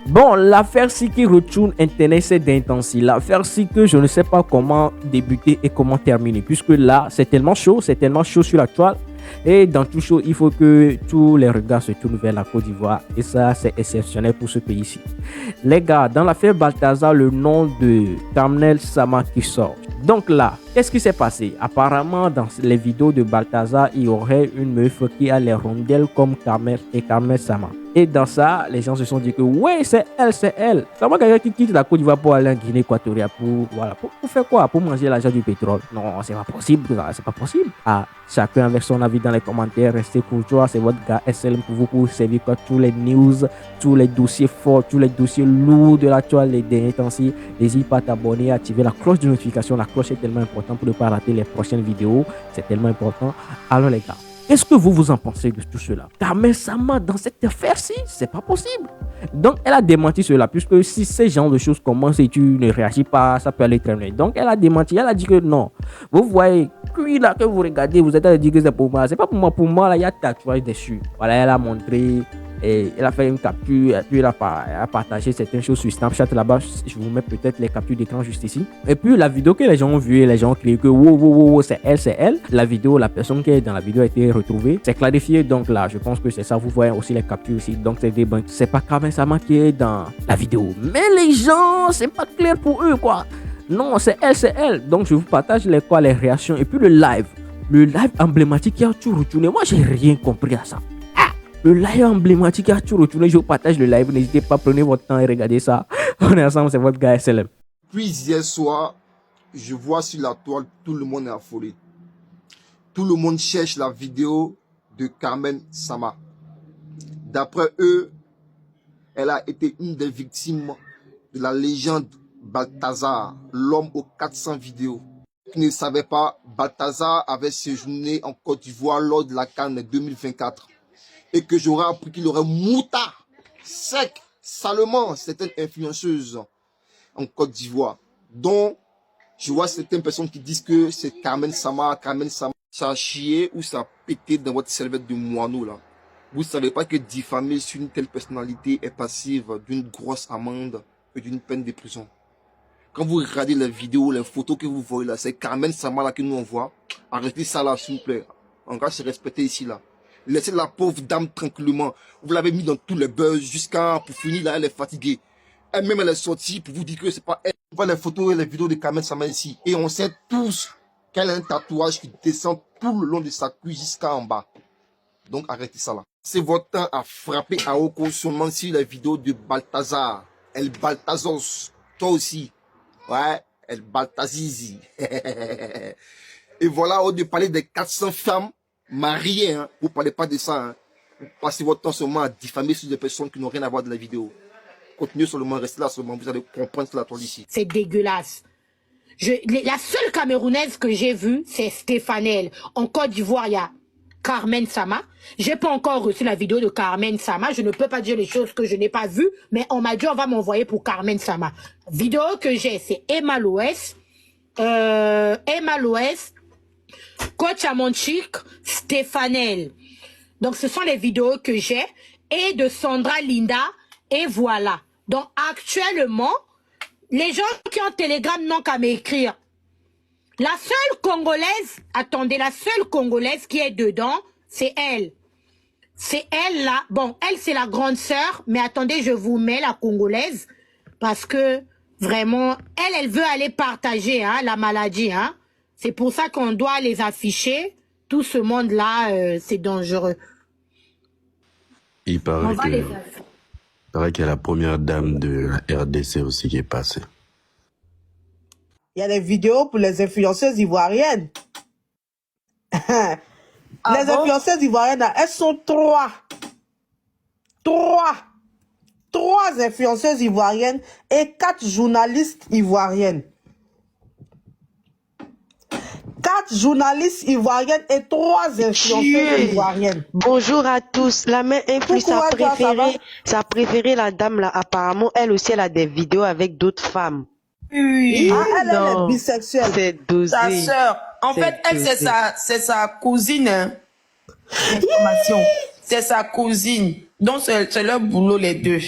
Bon, l'affaire si qui retourne Internet, c'est d'intensi. L'affaire si que je ne sais pas comment débuter et comment terminer. Puisque là, c'est tellement chaud sur la toile. Et dans tout chaud, il faut que tous les regards se tournent vers la Côte d'Ivoire. Et ça, c'est exceptionnel pour ce pays-ci. Les gars, dans l'affaire Balthazar, le nom de Carmel Sama qui sort. Donc là, qu'est-ce qui s'est passé? Apparemment, dans les vidéos de Balthazar, il y aurait une meuf qui a les rondelles comme Carmel et Carmel Sama. Et dans ça, les gens se sont dit que ouais, c'est elle, c'est elle. Comment quelqu'un qui quitte la Côte d'Ivoire pour aller en Guinée équatoriale pour faire quoi? Pour manger l'argent du pétrole? Non, c'est pas possible, c'est pas possible. Ah, chacun avec son avis dans les commentaires, restez courtois, c'est votre gars SLM pour vous pour servir quoi, tous les news, tous les dossiers forts, tous les dossiers lourds de la toile les derniers temps-ci. N'hésite pas à t'abonner, à activer la cloche de notification. La cloche est tellement importante pour ne pas rater les prochaines vidéos. C'est tellement important. Alors les gars, qu'est-ce que vous en pensez de tout cela? Carmel Sama dans cette affaire-ci, c'est pas possible. Donc elle a démenti cela, puisque si ces genres de choses commencent et tu ne réagis pas, ça peut aller très loin. Donc elle a démenti, elle a dit que non. Vous voyez, puis là que vous regardez, vous êtes à dire que c'est pour moi. C'est pas pour moi, là il y a tatouage dessus. Voilà, elle a montré. Et elle a fait une capture, et puis elle a partagé certaines choses sur Snapchat là-bas. Je vous mets peut-être les captures d'écran juste ici. Et puis la vidéo que les gens ont vue, les gens ont crié que wow, c'est elle, c'est elle. La vidéo, la personne qui est dans la vidéo a été retrouvée. C'est clarifié, donc là, je pense que c'est ça. Vous voyez aussi les captures ici. Donc c'est débunk. C'est pas Carmel Sama qui est dans la vidéo. Mais les gens, c'est pas clair pour eux, quoi. Non, c'est elle, c'est elle. Donc je vous partage les réactions. Et puis le live emblématique qui a tout retourné. Moi, j'ai rien compris à ça. Le live emblématique a tout retourné. Je vous partage le live. N'hésitez pas, prenez votre temps et regardez ça. On est ensemble, c'est votre gars SLM. Puis hier soir, je vois sur la toile, tout le monde est affolé. Tout le monde cherche la vidéo de Carmel Sama. D'après eux, elle a été une des victimes de la légende Balthazar, l'homme aux 400 vidéos. Qui ne savait pas, Balthazar avait séjourné en Côte d'Ivoire lors de la CAN 2024. Et que j'aurais appris qu'il aurait mouta sec, salement, certaines influenceuses en Côte d'Ivoire, dont je vois certaines personnes qui disent que c'est Carmel Sama, ça a chié ou ça a pété dans votre serviette de moineau là. Vous savez pas que diffamer sur une telle personnalité est passive d'une grosse amende et d'une peine de prison. Quand vous regardez les vidéos, les photos que vous voyez là, c'est Carmel Sama là que nous on voit. Arrêtez ça là s'il vous plaît. On va se respecter ici là. Laissez la pauvre dame tranquillement. Vous l'avez mis dans tous les buzz jusqu'à pour finir là, elle est fatiguée. Elle-même elle est sortie pour vous dire que c'est pas elle. On voit les photos et les vidéos de Carmel Sama ici. Et on sait tous qu'elle a un tatouage qui descend tout le long de sa cuisse jusqu'à en bas. Donc arrêtez ça là. C'est votre temps à frapper à haut consommant sur les vidéos de Balthazar. Elle Balthazos. Toi aussi. Ouais, elle Balthazizi. Et voilà, au lieu de parler des 400 femmes mariées, hein, vous ne parlez pas de ça. Hein. Vous passez votre temps seulement à diffamer sur des personnes qui n'ont rien à voir de la vidéo. Continuez seulement, restez là seulement, vous allez comprendre la toile ici. C'est dégueulasse. La seule Camerounaise que j'ai vue, c'est Stéphanel. En Côte d'Ivoire, il y a Carmen Sama. J'ai pas encore reçu la vidéo de Carmen Sama. Je ne peux pas dire les choses que je n'ai pas vues, mais on m'a dit on va m'envoyer pour Carmen Sama. Vidéo que j'ai, c'est Emma Loès, Coach Amonchik, Stéphanel. Donc ce sont les vidéos que j'ai et de Sandra Linda et voilà. Donc actuellement, les gens qui ont Telegram n'ont qu'à m'écrire. La seule Congolaise, attendez, la seule Congolaise qui est dedans, c'est elle. C'est elle là. Bon, elle c'est la grande sœur, mais attendez, je vous mets la Congolaise parce que vraiment, elle veut aller partager hein, la maladie. Hein. C'est pour ça qu'on doit les afficher. Tout ce monde-là, c'est dangereux. Il paraît qu'il y a la première dame de la RDC aussi qui est passée. Il y a des vidéos pour les influenceuses ivoiriennes. Les influenceuses ivoiriennes, elles sont trois. Trois influenceuses ivoiriennes et 4 journalistes ivoiriennes. 4 journalistes ivoiriennes et 3 influenceuses ivoiriennes. Bonjour à tous. La main influe sa préférée, la dame là. Apparemment, elle aussi, elle a des vidéos avec d'autres femmes. Oui. Ah, elle est bisexuelle. C'est dosé. Sa sœur. En fait, elle, c'est sa cousine. Hein. Information. C'est sa cousine. Donc, c'est leur boulot, les deux.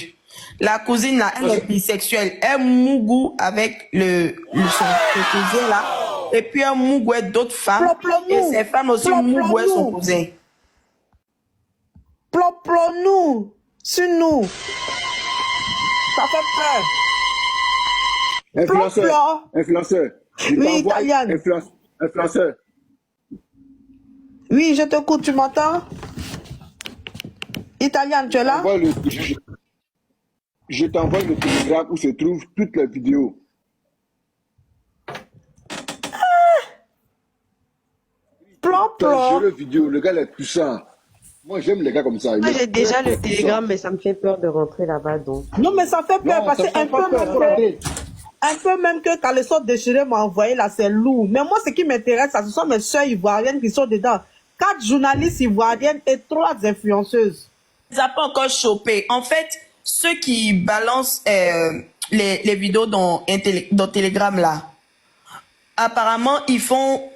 La cousine là, elle est bisexuelle. Elle mougou avec son cousin là. Et puis elle mougou avec d'autres femmes. Et ces femmes aussi mougou avec son cousin. Plop-plop-nous sur nous. Ça fait peur. Influenceur. Influenceur. Oui, Italiane. Influenceur. Oui, je t'écoute, tu m'entends? Italiane, tu es là? Je t'envoie le télégramme où se trouvent toutes les vidéos. Plop-plop. J'ai le vidéo, le gars est puissant. Moi, j'aime les gars comme ça. Moi, j'ai déjà le télégramme, mais ça me fait peur de rentrer là-bas, donc. Non, mais ça fait peur parce que un peu même que quand les sortes déchirés m'ont envoyé là, c'est lourd. Mais moi, ce qui m'intéresse, ce sont mes soeurs ivoiriennes qui sont dedans. 4 journalistes ivoiriennes et 3 influenceuses. Ils n'ont pas encore chopé. En fait, ceux qui balancent les vidéos dans Telegram là, apparemment, ils sont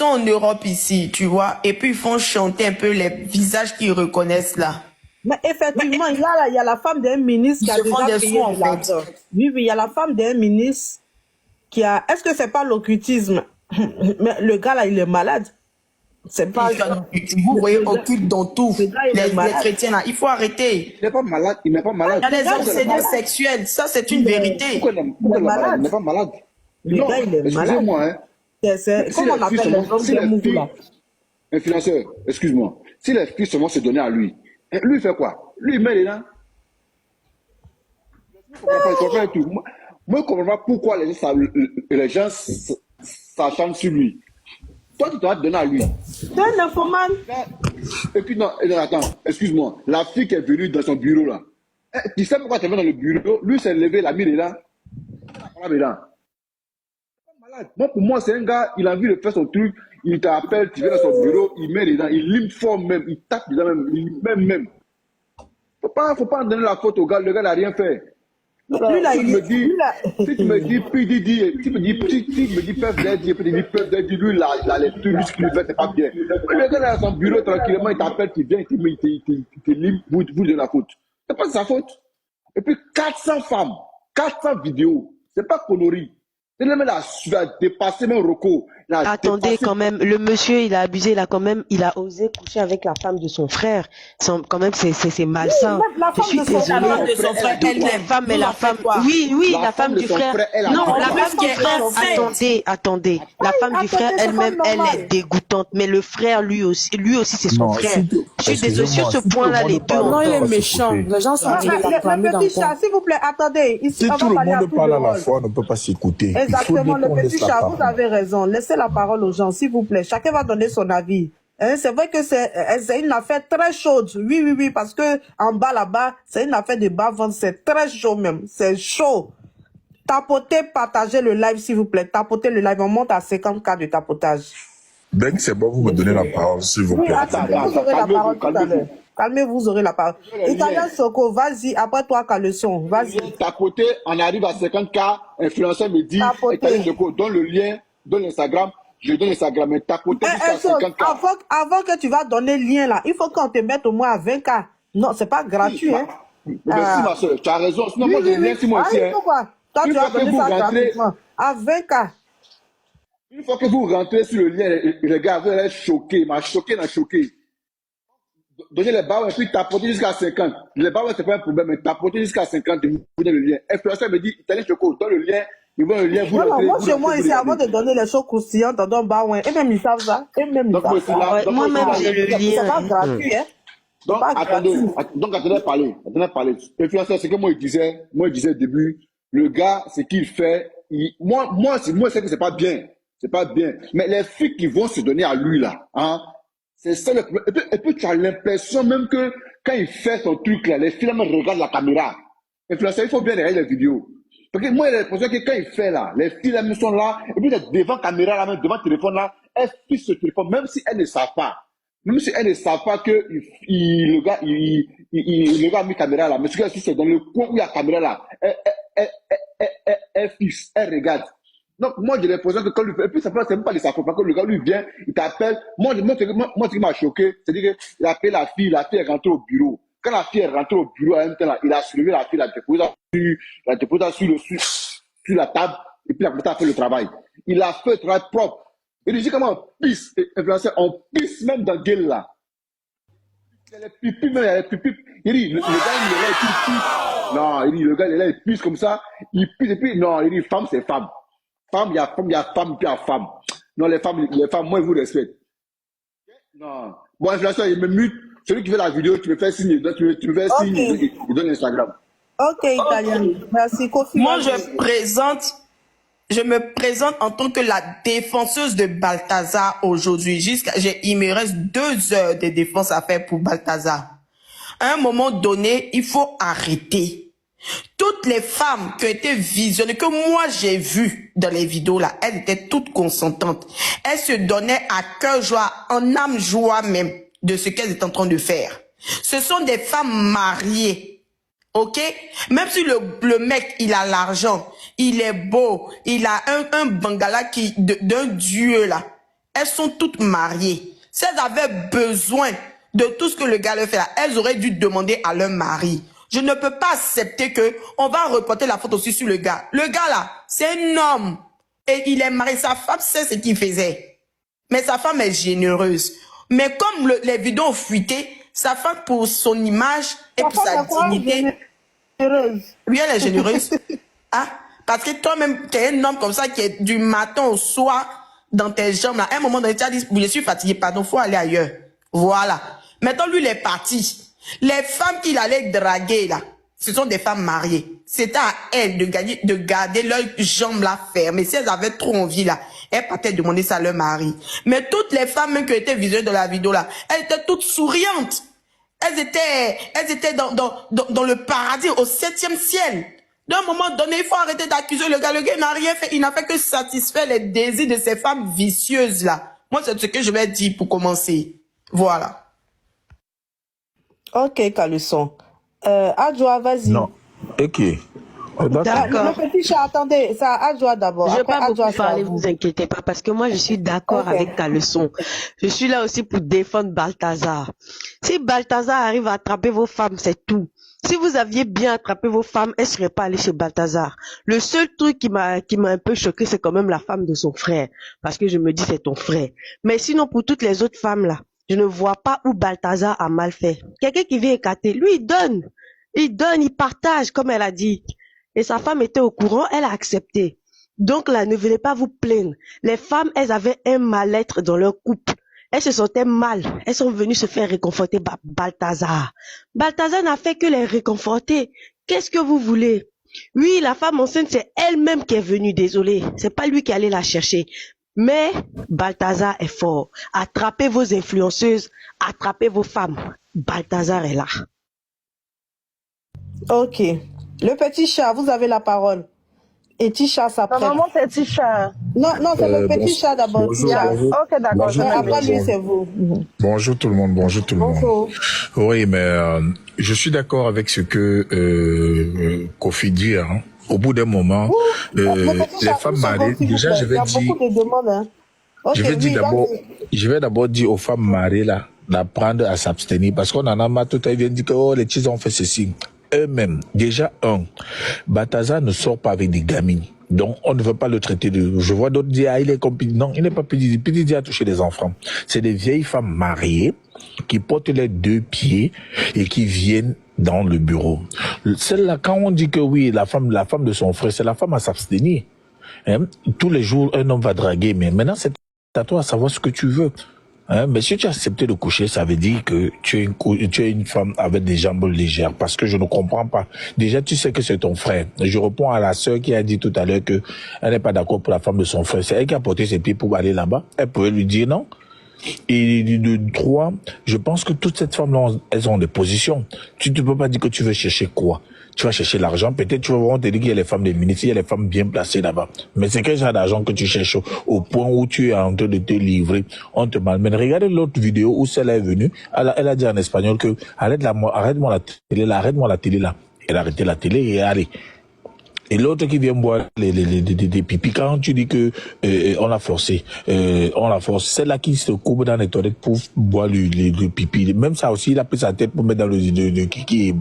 en Europe ici, tu vois, et puis ils font chanter un peu les visages qu'ils reconnaissent là. Mais effectivement, il y a la femme d'un ministre qui a déjà payé de l'argent. Oui, il y a la femme d'un ministre qui a... Est-ce que c'est pas l'occultisme? Mais le gars là, il est malade. C'est pas... Vous voyez occulte dans tout. Les chrétiens là, il faut arrêter. Il n'est pas malade, il n'est pas malade. Il y a des obsédés sexuels, ça c'est une vérité. Pourquoi il n'est malade? Il n'est pas malade. Le gars, il est malade. Excusez-moi, hein. Comment on appelle les hommes de Mougou là? Influenceur, excuse-moi. Si les filles seulement se donnaient à lui, lui il fait quoi? Lui il met les dents. Moi je ne comprends pas pourquoi les gens s'acharnent sur lui. Toi tu dois te donner à lui. C'est un infomane. Et puis non, attends, excuse-moi. La fille qui est venue dans son bureau là, tu sais pourquoi tu es venu dans le bureau? Lui s'est levé, il a mis les dents. Moi, pour moi, c'est un gars, il a envie de faire son truc, il t'appelle, tu viens dans son bureau, il met les dents, il lime fort même, il tape les dents même, il même. Faut pas en donner la faute au gars, le gars n'a rien fait. Lui, là, si tu me dis, peuvent d'être, lui, la lecture, lui, ce qu'il fait, c'est pas bien. Le gars, là, dans son bureau, tranquillement, il t'appelle, tu viens, il te lime, vous de la faute. C'est pas de sa faute. Et puis, 400 femmes, 400 vidéos, c'est pas connerie. Il a dépassé même Rocco. Attendez, quand même, le monsieur, il a abusé, il a osé coucher avec la femme de son frère. Quand même, c'est malsain. Je suis désolée. La femme, oui, la femme du frère. Non, la femme du frère, attendez. La femme du frère elle-même, elle est dégoûtante. Mais le frère, lui aussi, c'est son frère. Je suis désolée, sur ce point-là, les deux. Non, il est méchant. Les gens sont s'il vous plaît, attendez. Si tout le monde parle à la fois, on ne peut pas s'écouter. Exactement, le petit chat, vous avez raison. Laissez la parole aux gens, s'il vous plaît. Chacun va donner son avis. Hein, c'est vrai que c'est une affaire très chaude. Oui, parce que en bas là-bas, c'est une affaire de bas-ventre. C'est très chaud même. C'est chaud. Tapotez, partagez le live, s'il vous plaît. Tapotez le live. On monte à 50K de tapotage. Dès que c'est bon, vous me donnez la parole, s'il vous plaît. Oui, attendez, vous aurez la parole tout à l'heure. Calmez-vous, vous aurez la parole. Italien Soko, vas-y, après toi, Caleçon, vas-y. Tapoter, on arrive à 50K, influenceur me dit, Italien Soko, donne le lien, donne l'Instagram, je donne l'Instagram, mais tapoter jusqu'à 50K. Avant que tu vas donner le lien là, il faut qu'on te mette au moins à 20K. Non, c'est pas gratuit, hein. Merci ma soeur, tu as raison, sinon moi j'ai rien sur moi aussi. Toi, tu vas donner ça gratuitement. À 20K. Une fois que vous rentrez sur le lien, les gars, vous allez être choqués, il m'a choqué. Donnez les barres et puis tapoter jusqu'à 50. Les barres, c'est pas un problème, mais tapoter jusqu'à 50 et vous donnez le lien. Influenceur me dit, Italien Choco, donne le lien, ils vont le lien, vous rentrez. Moi, chez moi, ici, avant de donner les choses croustillantes, on donne barre, et même ils savent ça. Moi-même, j'ai le lien. C'est pas gratuit, hein. Donc, attendez parler. Influenceur, c'est que moi, il disait au début, le gars, ce qu'il fait, moi, c'est que c'est pas bien. C'est pas bien. Mais les filles qui vont se donner à lui, là, hein, c'est ça le problème. Et puis, tu as l'impression même que quand il fait son truc, là, les filles, là, me regardent la caméra. Influenceur, il faut bien regarder les vidéos. Parce que moi, j'ai l'impression que quand il fait, là, les filles, là, sont là, et puis, devant caméra, là, même devant téléphone, là, elles fichent ce téléphone, même si elles ne savent pas. Même si elles ne savent pas que le gars a mis caméra, là, mais ce que c'est dans le coin où il y a caméra, là, elles fichent, elles regardent. Donc, moi, j'ai l'impression que quand lui fait, et puis, c'est même pas de sa faute, parce que le gars, lui vient, il t'appelle. Moi, ce qui m'a choqué, c'est-à-dire qu'il a appelé la fille est rentrée au bureau. Quand la fille est rentrée au bureau à un temps, là, il a soulevé la fille, la déposé sur la table, et puis il a commencé à faire le travail. Il a fait le travail propre. Il dit comment on pisse, influenceur, on pisse même dans le gueule là. Il y a les pipis, même, il y a les pipis. Il dit, le gars, il est là, il pisse. Non, il dit, le gars, il est là, il pisse comme ça. Il pisse, et puis, non, il dit, femme, c'est femme. Femme, il y a femme, il y a femme, puis il y a femme. Non, les femmes, moi, ils vous respectent. Non. Bon, influenceur, il me mute. Celui qui fait la vidéo, tu me fais signe, tu me fais signe, il donne Instagram. Ok, Italien. Merci, Kofi. Moi, je me présente en tant que la défenseuse de Balthazar aujourd'hui. Il me reste 2 heures de défense à faire pour Balthazar. À un moment donné, il faut arrêter. Toutes les femmes qui ont été visionnées, que moi j'ai vues dans les vidéos là, elles étaient toutes consentantes. Elles se donnaient à cœur joie, en âme joie même, de ce qu'elles étaient en train de faire. Ce sont des femmes mariées. Ok? Même si le mec, il a l'argent, il est beau, il a un bangala d'un dieu là. Elles sont toutes mariées. Si elles avaient besoin de tout ce que le gars leur fait là, elles auraient dû demander à leur mari. Je ne peux pas accepter que on va reporter la faute aussi sur le gars. Le gars là, c'est un homme. Et il est marié. Sa femme sait ce qu'il faisait. Mais sa femme est généreuse. Mais comme les vidéos ont fuité, sa femme pour son image et pour sa dignité. Oui, elle est généreuse. Ah, parce que toi-même, tu es un homme comme ça qui est du matin au soir dans tes jambes. À un moment donné, tu as dit, je suis fatigué, pardon, faut aller ailleurs. Voilà. Maintenant, lui, il est parti. Les femmes qu'il allait draguer, là, ce sont des femmes mariées. C'était à elles de garder leurs jambes là fermées. Si elles avaient trop envie, là, elles partaient demander ça à leur mari. Mais toutes les femmes même qui étaient visionnées dans la vidéo, là, elles étaient toutes souriantes. Elles étaient dans le paradis, au 7e ciel. D'un moment donné, il faut arrêter d'accuser le gars. Le gars n'a rien fait. Il n'a fait que satisfaire les désirs de ces femmes vicieuses, là. Moi, c'est ce que je vais dire pour commencer. Voilà. Ok, Caleçon. Adjoa, vas-y. Non. Ok. D'accord. Le petit chat, attendez, ça, Adjoa d'abord. Je ne vais pas beaucoup parler, vous inquiétez pas, parce que moi, je suis d'accord avec Caleçon. Je suis là aussi pour défendre Balthazar. Si Balthazar arrive à attraper vos femmes, c'est tout. Si vous aviez bien attrapé vos femmes, elles ne seraient pas allées chez Balthazar. Le seul truc qui m'a un peu choqué, c'est quand même la femme de son frère. Parce que je me dis, c'est ton frère. Mais sinon, pour toutes les autres femmes là, je ne vois pas où Balthazar a mal fait. Quelqu'un qui vient écarter, lui, il donne, il partage, comme elle a dit. Et sa femme était au courant, elle a accepté. Donc là, ne venez pas vous plaindre. Les femmes, elles avaient un mal-être dans leur couple. Elles se sentaient mal. Elles sont venues se faire réconforter par Balthazar. Balthazar n'a fait que les réconforter. Qu'est-ce que vous voulez? Oui, la femme enceinte, c'est elle-même qui est venue, désolé. C'est pas lui qui est allé la chercher. Mais Balthazar est fort. Attrapez vos influenceuses, attrapez vos femmes. Balthazar est là. Ok. Le petit chat, vous avez la parole. Et Tisha s'apprête. Normalement, c'est Tisha. Non, c'est le petit chat d'abord. Bonjour. Ok, d'accord. Après lui, c'est vous. Bonjour tout le monde, bonjour tout le monde. Oui, mais je suis d'accord avec ce que Kofi dit. Hein. Au bout d'un moment, les femmes mariées, déjà je vais dire, je vais d'abord dire aux femmes mariées là, d'apprendre à s'abstenir parce qu'on en a marre tout à l'heure, ils viennent dire que oh, les petits ont fait ceci. Eux-mêmes, déjà Balthazar ne sort pas avec des gamines. Donc, on ne veut pas le traiter de... Je vois d'autres dire, ah, il est comme... Non, il n'est pas petit. Petit a touché des enfants. C'est des vieilles femmes mariées qui portent les 2 pieds et qui viennent dans le bureau. Celle-là, quand on dit que oui, la femme de son frère, c'est la femme à s'abstenir. Hein? Tous les jours, un homme va draguer, mais maintenant, c'est à toi à savoir ce que tu veux. Hein, mais si tu as accepté de coucher, ça veut dire que tu es une femme avec des jambes légères. Parce que je ne comprends pas. Déjà, tu sais que c'est ton frère. Je réponds à la sœur qui a dit tout à l'heure que elle n'est pas d'accord pour la femme de son frère. C'est elle qui a porté ses pieds pour aller là-bas. Elle pouvait lui dire non. Et de 3, je pense que toutes ces femmes-là, elles ont des positions. Tu ne peux pas dire que tu veux chercher quoi. Tu vas chercher l'argent, peut-être tu vas voir, on te dit qu'il y a les femmes des ministres, il y a les femmes bien placées là-bas. Mais c'est quel genre d'argent que tu cherches au point où tu es en train de te livrer, on te malmène. Regardez l'autre vidéo où celle est venue, elle a dit en espagnol que arrête-moi la télé là. Elle a arrêté la télé et allez. Et l'autre qui vient boire des pipis, quand tu dis que on l'a forcé, on l'a forcé, c'est là qui se couvre dans les toilettes pour boire le pipi. Même ça aussi, il a pris sa tête pour mettre dans le qui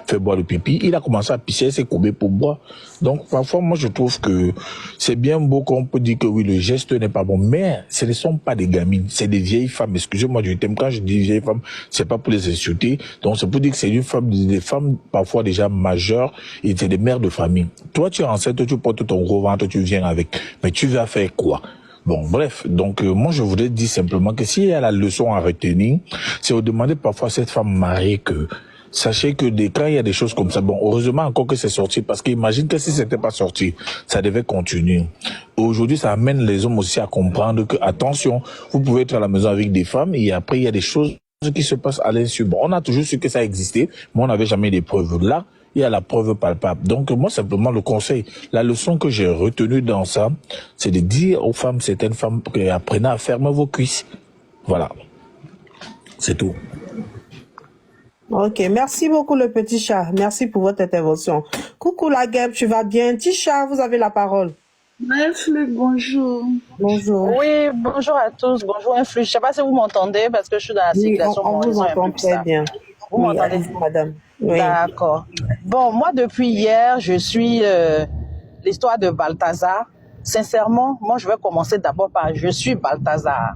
fait boire le pipi. Il a commencé à pisser, s'est courbé pour boire. Donc parfois, moi je trouve que c'est bien beau qu'on peut dire que oui, le geste n'est pas bon, mais ce ne sont pas des gamines, c'est des vieilles femmes. Excusez-moi du thème, quand je dis vieilles femmes, c'est pas pour les insulter. Donc c'est pour dire que c'est une femme, des femmes parfois déjà majeures et c'est des mères de famille. Toi, tu es enceinte, tu portes ton gros ventre, tu viens avec. Mais tu vas faire quoi? Bon, bref. Donc, moi, je voudrais dire simplement que s'il y a la leçon à retenir, c'est de demander parfois à cette femme mariée que, sachez que quand il y a des choses comme ça, bon, heureusement encore que c'est sorti, parce qu'imagine que si c'était pas sorti, ça devait continuer. Aujourd'hui, ça amène les hommes aussi à comprendre que, attention, vous pouvez être à la maison avec des femmes et après, il y a des choses qui se passent à l'insu. Bon, on a toujours su que ça existait, mais on n'avait jamais des preuves. Là, il y a la preuve palpable. Donc, moi, simplement, le conseil, la leçon que j'ai retenue dans ça, c'est de dire aux femmes, certaines femmes, apprenez à fermer vos cuisses. Voilà. C'est tout. Ok, merci beaucoup le petit chat. Merci pour votre intervention. Coucou la guêpe, tu vas bien? Petit chat, vous avez la parole. Influx, bonjour. Bonjour. Oui, bonjour à tous. Bonjour Influx. Je ne sais pas si vous m'entendez parce que je suis dans la circulation. On vous entend très bien. Vous m'entendez, madame? Oui. D'accord. Bon, moi depuis hier, je suis l'histoire de Balthazar. Sincèrement, moi je vais commencer d'abord par je suis Balthazar.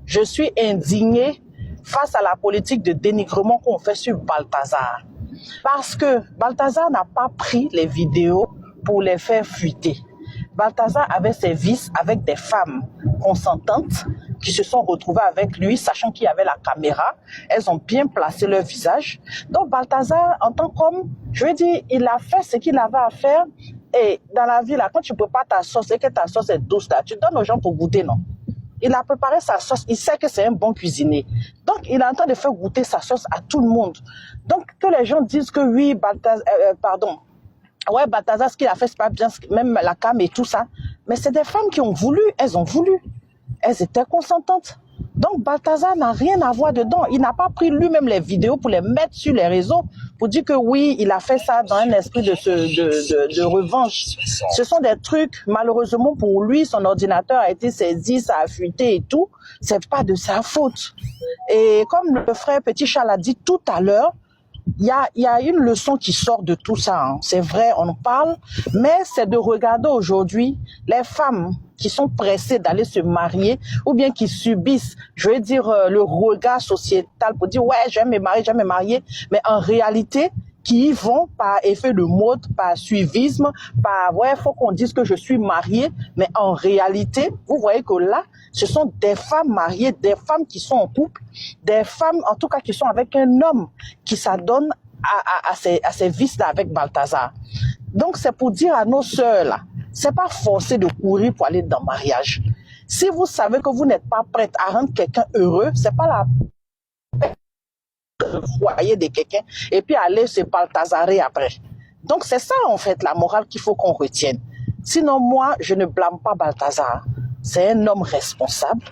Je suis indignée face à la politique de dénigrement qu'on fait sur Balthazar. Parce que Balthazar n'a pas pris les vidéos pour les faire fuiter. Balthazar avait ses vices avec des femmes consentantes qui se sont retrouvées avec lui, sachant qu'il y avait la caméra. Elles ont bien placé leur visage. Donc Balthazar, en tant qu'homme, je veux dire, il a fait ce qu'il avait à faire. Et dans la vie, là, quand tu prépares ta sauce et que ta sauce est douce, là, tu donnes aux gens pour goûter, non? Il a préparé sa sauce, il sait que c'est un bon cuisinier. Donc, il est en train de faire goûter sa sauce à tout le monde. Donc, que les gens disent que oui, Balthazar, ouais, Balthazar, ce qu'il a fait, c'est pas bien, même la cam et tout ça. Mais c'est des femmes qui ont voulu, elles ont voulu. Elles étaient consentantes. Donc, Balthazar n'a rien à voir dedans. Il n'a pas pris lui-même les vidéos pour les mettre sur les réseaux, pour dire que oui, il a fait ça dans un esprit de revanche. Ce sont des trucs, malheureusement pour lui, son ordinateur a été saisi, ça a fuité et tout. C'est pas de sa faute. Et comme le frère Petit Charles l'a dit tout à l'heure, il y a une leçon qui sort de tout ça. Hein. C'est vrai, on en parle, mais c'est de regarder aujourd'hui les femmes qui sont pressées d'aller se marier ou bien qui subissent, je veux dire, le regard sociétal pour dire « ouais, je vais me marier », mais en réalité, qui y vont par effet de mode, par suivisme, par « ouais, il faut qu'on dise que je suis mariée », mais en réalité, vous voyez que là, ce sont des femmes mariées, des femmes qui sont en couple, des femmes, en tout cas, qui sont avec un homme qui s'adonne à ces vices-là avec Balthazar. Donc, c'est pour dire à nos sœurs, là, c'est pas forcé de courir pour aller dans le mariage. Si vous savez que vous n'êtes pas prête à rendre quelqu'un heureux, c'est pas la foyer de quelqu'un et puis aller se balthasarer après. Donc, c'est ça, en fait, la morale qu'il faut qu'on retienne. Sinon, moi, je ne blâme pas Balthazar. C'est un homme responsable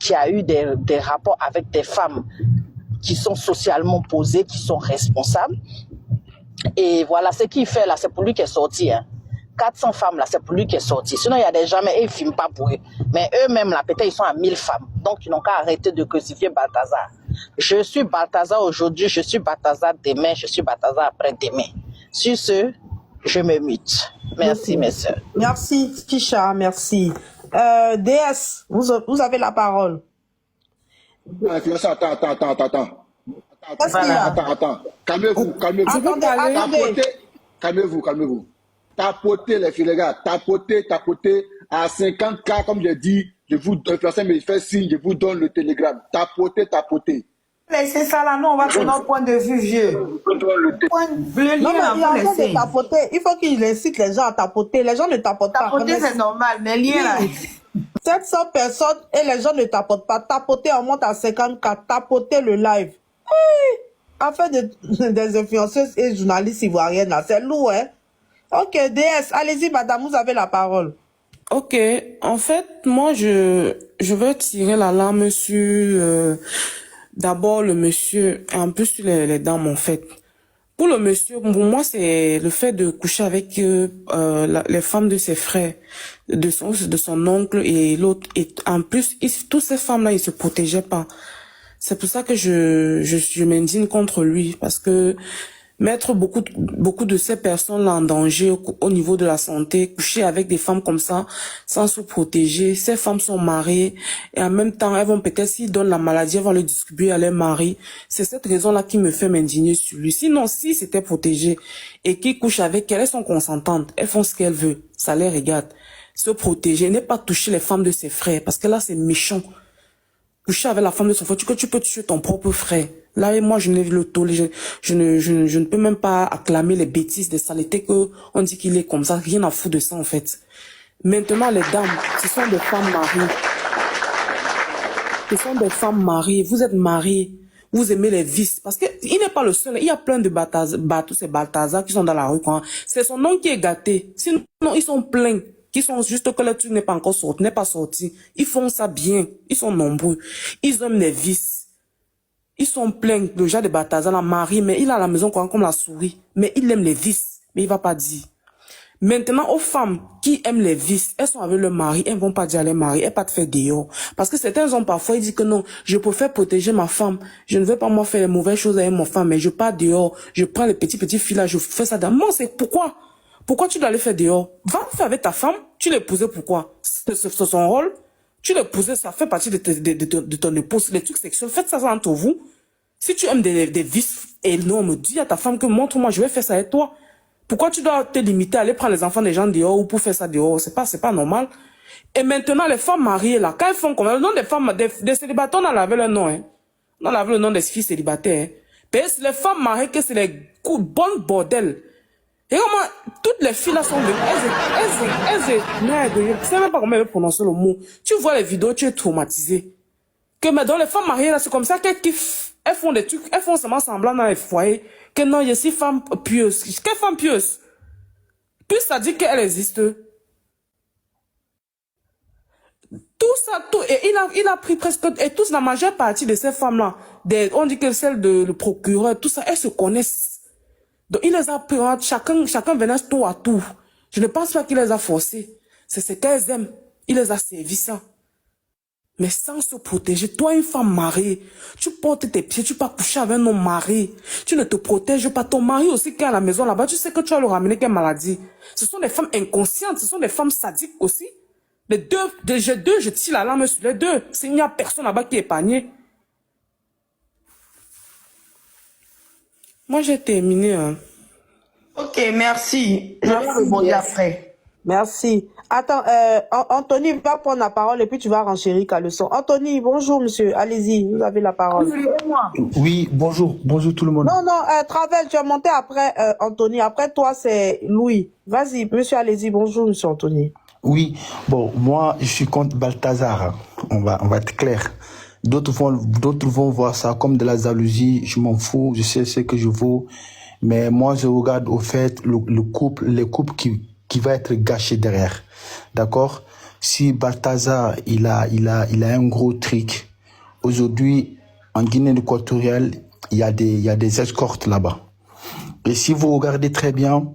qui a eu des rapports avec des femmes qui sont socialement posées, qui sont responsables. Et voilà, ce qu'il fait là, c'est pour lui qui est sorti. Hein. 400 femmes là, c'est pour lui qui est sorti. Sinon, il y a des gens, mais ils ne filment pas pour eux. Mais eux-mêmes là, peut-être ils sont à 1000 femmes. Donc, ils n'ont qu'à arrêter de crucifier Balthazar. Je suis Balthazar aujourd'hui, je suis Balthazar demain, je suis Balthazar après-demain. Sur ce, je me mute. Merci, mes soeurs. Merci, Tisha, merci. DS, vous avez la parole. Attends. Calmez-vous. Calmez-vous. Tapotez les filles, les gars. Tapotez à 50K, comme j'ai dit. Je vous donne, personne me fait signe, je vous donne le télégramme. Tapotez. Laissez ça là, non, on va sur notre point de vue vieux. Le lien, il a envie de tapoter. Il faut qu'il incite les gens à tapoter. Les gens ne tapotent pas. Tapoter, c'est normal, mais lien là. 700 personnes et les gens ne tapotent pas. Tapoter, on monte à 54. Tapoter le live. Affaire des influenceuses et journalistes ivoiriennes là, c'est lourd, hein. Ok, DS, allez-y, madame, vous avez la parole. Ok, en fait, moi, je veux tirer l'alarme sur, d'abord le monsieur, et un peu sur les dames, en fait. Pour le monsieur, pour moi, c'est le fait de coucher avec les femmes de ses frères, de son oncle et l'autre. Et en plus, toutes ces femmes-là, ils se protégeaient pas. C'est pour ça que je m'indigne contre lui, parce que mettre beaucoup de ces personnes-là en danger au niveau de la santé, coucher avec des femmes comme ça, sans se protéger. Ces femmes sont mariées et en même temps, elles vont peut-être, s'ils donnent la maladie, elles vont le distribuer à leur mari. C'est cette raison-là qui me fait m'indigner sur lui. Sinon, si c'était protégé et qu'ils couchent avec elles, elles sont consentantes, elles font ce qu'elles veulent, ça les regarde. Se protéger, ne pas toucher les femmes de ses frères, parce que là, c'est méchant. Coucher avec la femme de son frère, tu peux tuer ton propre frère. Là, moi, je n'ai le toléré. Je ne peux même pas acclamer les bêtises, des saletés que on dit qu'il est comme ça. Rien à foutre de ça, en fait. Maintenant, les dames, ce sont des femmes mariées. Ce sont des femmes mariées. Vous êtes mariés. Vous aimez les vices. Parce que il n'est pas le seul. Il y a plein de tous ces Balthazar qui sont dans la rue, quoi. C'est son nom qui est gâté. Sinon, ils sont pleins. Qui sont juste que le truc n'est pas encore sorti, n'est pas sorti. Ils font ça bien. Ils sont nombreux. Ils aiment les vices. Ils sont pleins. Le genre de Balthazar, la Marie, mais il a la maison comme la souris. Mais il aime les vices. Mais il va pas dire. Maintenant, aux femmes qui aiment les vices, elles sont avec leur mari, elles vont pas dire à leur mari, elles pas te faire dehors. Parce que certains hommes, parfois, ils disent que non, je préfère protéger ma femme. Je ne veux pas, moi, faire les mauvaises choses avec ma femme, mais je pars dehors. Je prends les petits filles là, je fais ça dans moi, c'est pourquoi? Pourquoi tu dois aller faire dehors? Va faire avec ta femme. Tu l'épousais pourquoi? C'est son rôle. Tu l'épousais, ça fait partie de ton épouse. Les trucs sexuels, faites ça entre vous. Si tu aimes des vices énormes, dis à ta femme que montre-moi, je vais faire ça avec toi. Pourquoi tu dois te limiter à aller prendre les enfants des gens dehors ou pour faire ça dehors? C'est pas normal. Et maintenant, les femmes mariées là, quand elles font comme le nom des femmes, des célibataires, on a lavé leur nom, hein. On a lavé le nom des filles célibataires, hein. Parce que les femmes mariées, que c'est les bonnes bordels. Et comment, toutes les filles là sont merde, je sais même pas comment elles prononcer le mot. Tu vois les vidéos, tu es traumatisé. Que, mais dans les femmes mariées là, c'est comme ça qu'elles kiffent. Elles font des trucs, elles font seulement semblant dans les foyers. Que non, je suis femme pieuse. Quelle femme pieuse? Puis ça dit qu'elle existe. Tout ça, tout, et il a pris presque, et tous, la majeure partie de ces femmes-là, on dit que celle de le procureur, tout ça, elles se connaissent. Donc, il les a pris, chacun venait tour à tour. Je ne pense pas qu'il les a forcés. C'est ce qu'elles aiment. Il les a servi ça. Mais sans se protéger, toi, une femme mariée, tu portes tes pieds, tu peux coucher avec un homme marié. Tu ne te protèges pas. Ton mari aussi qui est à la maison là-bas, tu sais que tu vas le ramener quelle maladie. Ce sont des femmes inconscientes, ce sont des femmes sadiques aussi. Les deux, je tire la lame sur les deux. S'il n'y a personne là-bas qui est épargné. Moi, j'ai terminé. Hein. Ok, merci. Je vais répondre après. Merci. Attends, Anthony va prendre la parole et puis tu vas renchérir Caleçon. Anthony, bonjour monsieur, allez-y, vous avez la parole. Oui, bonjour tout le monde. Non, Travel, tu as monté après Anthony, après toi c'est Louis. Vas-y, monsieur, allez-y, bonjour monsieur Anthony. Oui, bon, moi je suis contre Balthazar, hein. On va être clair. D'autres vont voir ça comme de la jalousie, je m'en fous, je sais ce que je vaux. Mais moi je regarde au fait les couples qui va être gâché derrière. D'accord? Si Balthazar, il a un gros trick. Aujourd'hui, en Guinée équatoriale, il y a des escortes là-bas. Et si vous regardez très bien,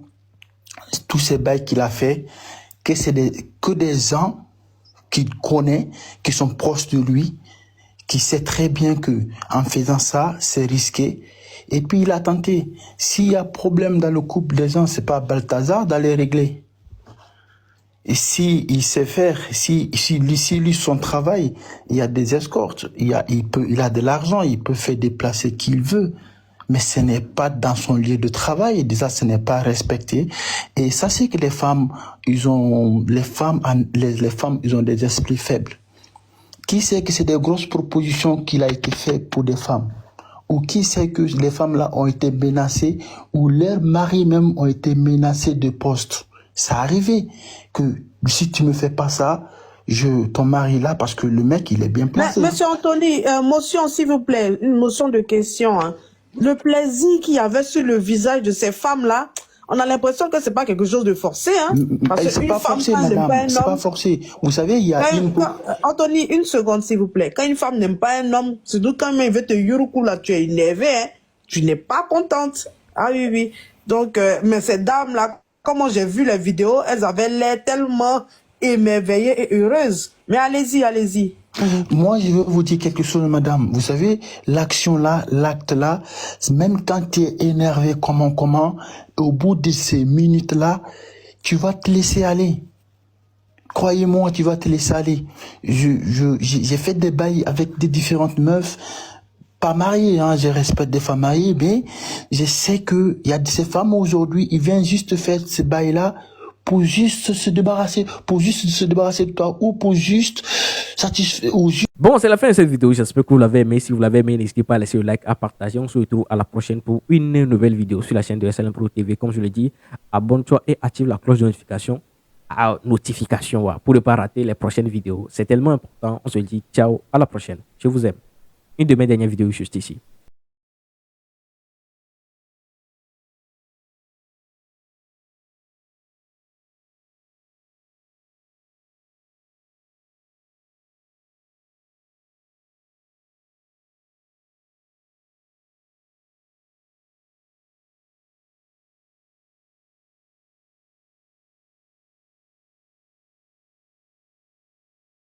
tous ces bails qu'il a fait, que des gens qu'il connaît, qui sont proches de lui, qui sait très bien que en faisant ça, c'est risqué. Et puis il a tenté. S'il y a problème dans le couple des gens, c'est pas Balthazar d'aller régler. Et si il sait faire, si lui son travail, il y a des escortes, il a de l'argent, il peut faire déplacer qui il veut, mais ce n'est pas dans son lieu de travail. Déjà, ce n'est pas respecté. Et ça, c'est que les femmes, ils ont des esprits faibles. Qui sait que c'est des grosses propositions qu'il a été fait pour des femmes? Ou qui sait que les femmes là ont été menacées, ou leurs maris même ont été menacés de poste? Ça arrivé que si tu me fais pas ça, ton mari là, parce que le mec il est bien placé. Mais, monsieur Anthony, motion s'il vous plaît, une motion de question. Hein. Le plaisir qu'il y avait sur le visage de ces femmes là, on a l'impression que c'est pas quelque chose de forcé. Hein. C'est pas forcé, madame. C'est pas forcé. Vous savez, il y a Anthony, une seconde s'il vous plaît. Quand une femme n'aime pas un homme, surtout quand il veut te yuruku là, tu es énervé, hein, tu n'es pas contente. Ah oui, oui. Donc, mais ces dames-là, comment j'ai vu les vidéos, elles avaient l'air tellement émerveillées et heureuses. Mais allez-y, allez-y. Moi, je veux vous dire quelque chose, madame. Vous savez, l'action là, l'acte là, même quand tu es énervé, comment, au bout de ces minutes-là, tu vas te laisser aller. Croyez-moi, tu vas te laisser aller. J'ai fait des bails avec des différentes meufs, pas mariées, hein, je respecte des femmes mariées, mais je sais que il y a de ces femmes aujourd'hui, ils viennent juste faire ces bails-là pour juste se débarrasser de toi, ou pour juste satisfaire, ou juste... Bon, c'est la fin de cette vidéo. J'espère que vous l'avez aimé. Si vous l'avez aimé, n'hésitez pas à laisser le like, à partager. On se retrouve à la prochaine pour une nouvelle vidéo sur la chaîne de SLM Pro TV. Comme je l'ai dit, abonne-toi et active la cloche de notification pour ne pas rater les prochaines vidéos. C'est tellement important. On se dit ciao, à la prochaine. Je vous aime. Une de mes dernières vidéos juste ici.